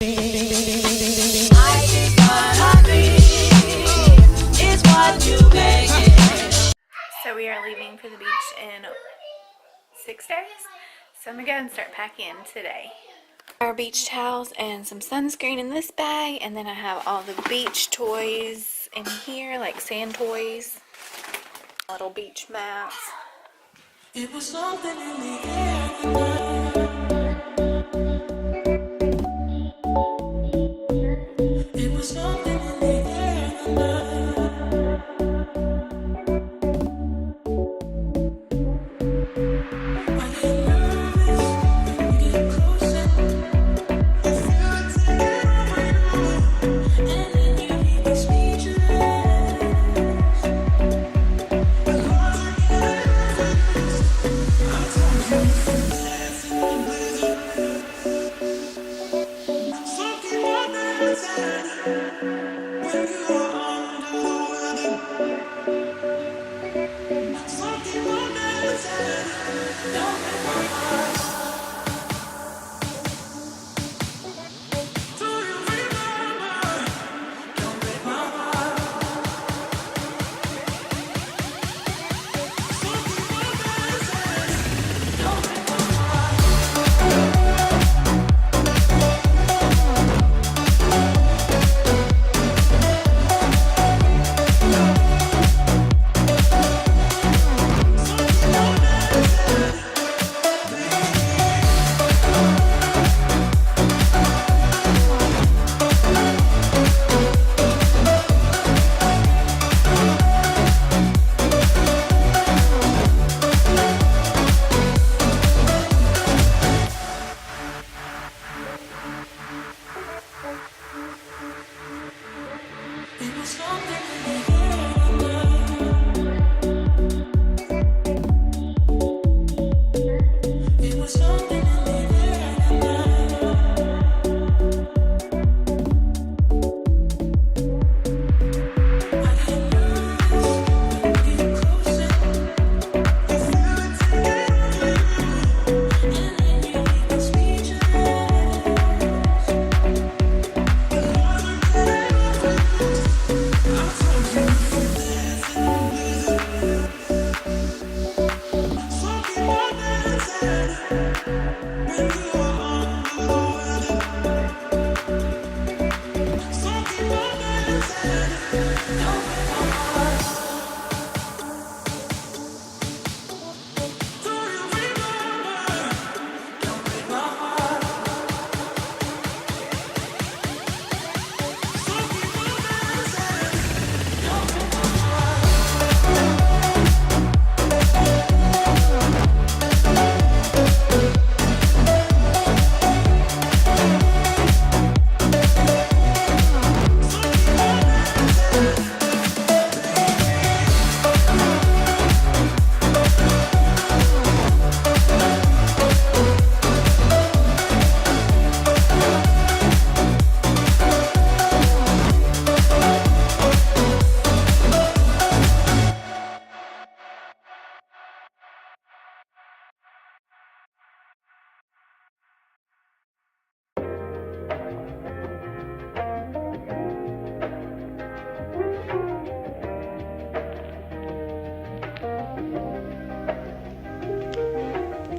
So we are leaving for the beach in 6 days. So I'm gonna go and start packing today. Our beach towels and some sunscreen in this bag, and then I have all the beach toys in here, like sand toys, little beach mats. It was something in the air. It was something in the air.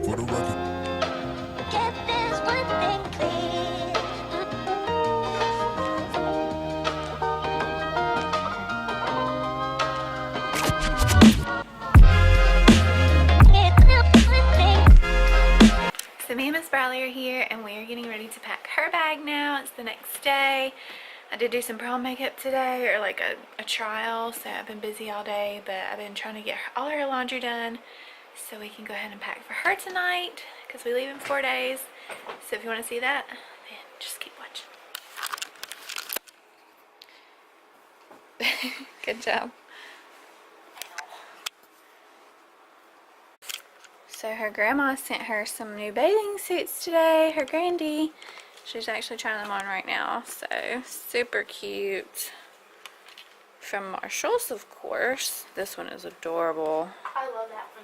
For the record. Get this one thing clear. So me and Miss Bradley are here, and we are getting ready to pack her bag now. It's the next day. I did do some prom makeup today, or like a trial, so I've been busy all day, but I've been trying to get all her laundry done so we can go ahead and pack for her tonight, because we leave in 4 days. So if you want to see that, then just keep watching. Good job. So her grandma sent her some new bathing suits today, her grandy. She's actually trying them on right now, so super cute. From Marshall's, of course. This one is adorable. I love that one.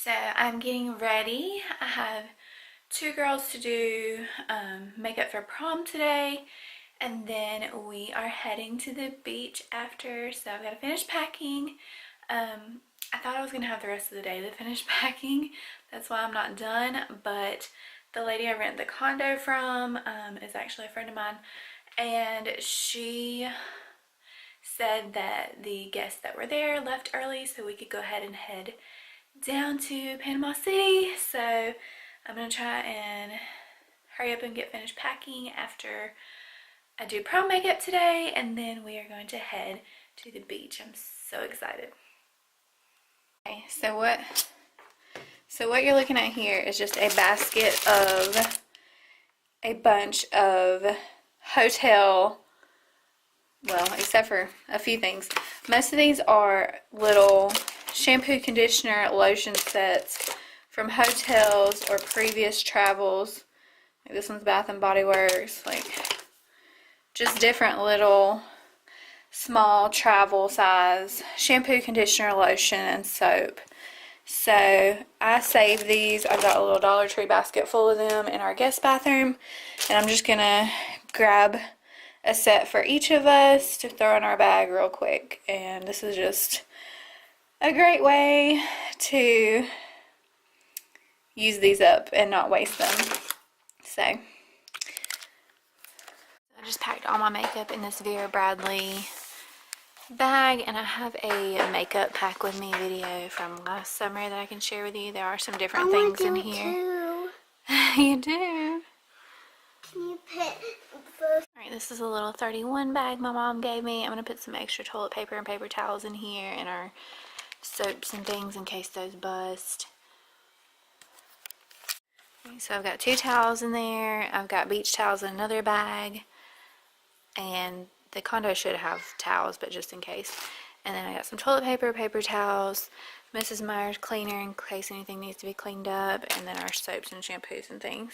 So I'm getting ready. I have 2 girls to do makeup for prom today, and then we are heading to the beach after, so I've got to finish packing. I thought I was going to have the rest of the day to finish packing. That's why I'm not done, but the lady I rent the condo from is actually a friend of mine, and she said that the guests that were there left early so we could go ahead and head down to Panama City. So I'm going to try and hurry up and get finished packing after I do prom makeup today, and then we are going to head to the beach. I'm so excited. Okay, so what you're looking at here is just a basket of a bunch of hotel, well, except for a few things. Most of these are little shampoo, conditioner, lotion sets from hotels or previous travels. Like this one's Bath and Body Works, like just different little small travel size shampoo, conditioner, lotion, and soap. So I saved these. I've got a little Dollar Tree basket full of them in our guest bathroom, and I'm just gonna grab a set for each of us to throw in our bag real quick. And this is just a great way to use these up and not waste them. So I just packed all my makeup in this Vera Bradley bag, and I have a makeup pack with me video from last summer that I can share with you. There are some different things in here. You do? Can you put first? Alright, this is a little 31 bag my mom gave me. I'm going to put some extra toilet paper and paper towels in here, and our soaps and things in case those bust. Okay, so I've got 2 towels in there. I've got beach towels in another bag, and the condo should have towels, but just in case. And then I got some toilet paper, paper towels, Mrs. Meyer's cleaner in case anything needs to be cleaned up, and then our soaps and shampoos and things.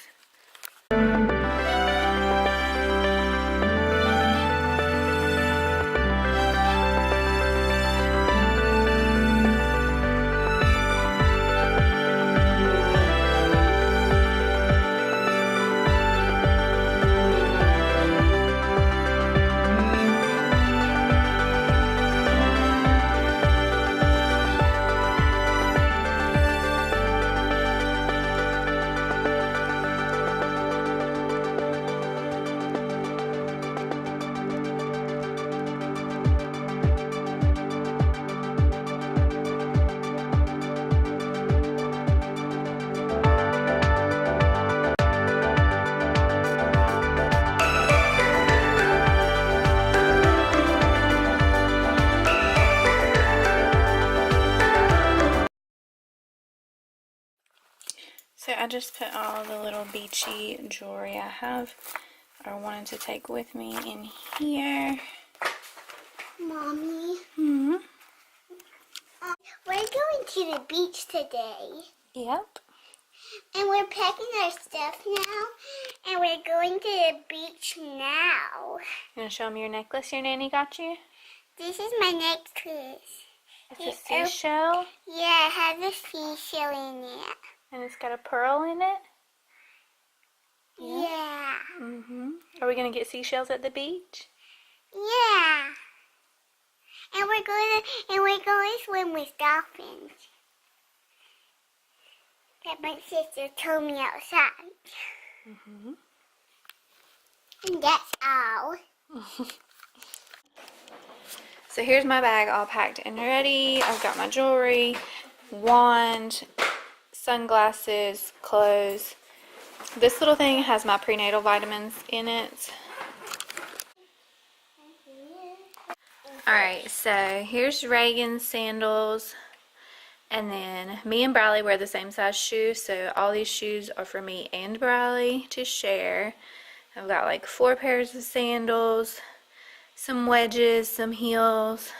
So I just put all the little beachy jewelry I have or wanted to take with me in here. Mommy, Hmm. we're going to the beach today. Yep. And we're packing our stuff now. And we're going to the beach now. You want to show them your necklace your nanny got you? This is my necklace. It's a seashell, Yeah, it has a seashell in it. and it's got a pearl in it. Yeah. Are we going to get seashells at the beach? Yeah. And we're going to swim with dolphins. That my sister told me outside. And that's all. So here's my bag all packed and ready. I've got my jewelry, wand, sunglasses, clothes. This little thing has my prenatal vitamins in it. Alright, so here's Reagan's sandals. And then me and Briley wear the same size shoes, so all these shoes are for me and Briley to share. I've got like 4 pairs of sandals, some wedges, some heels,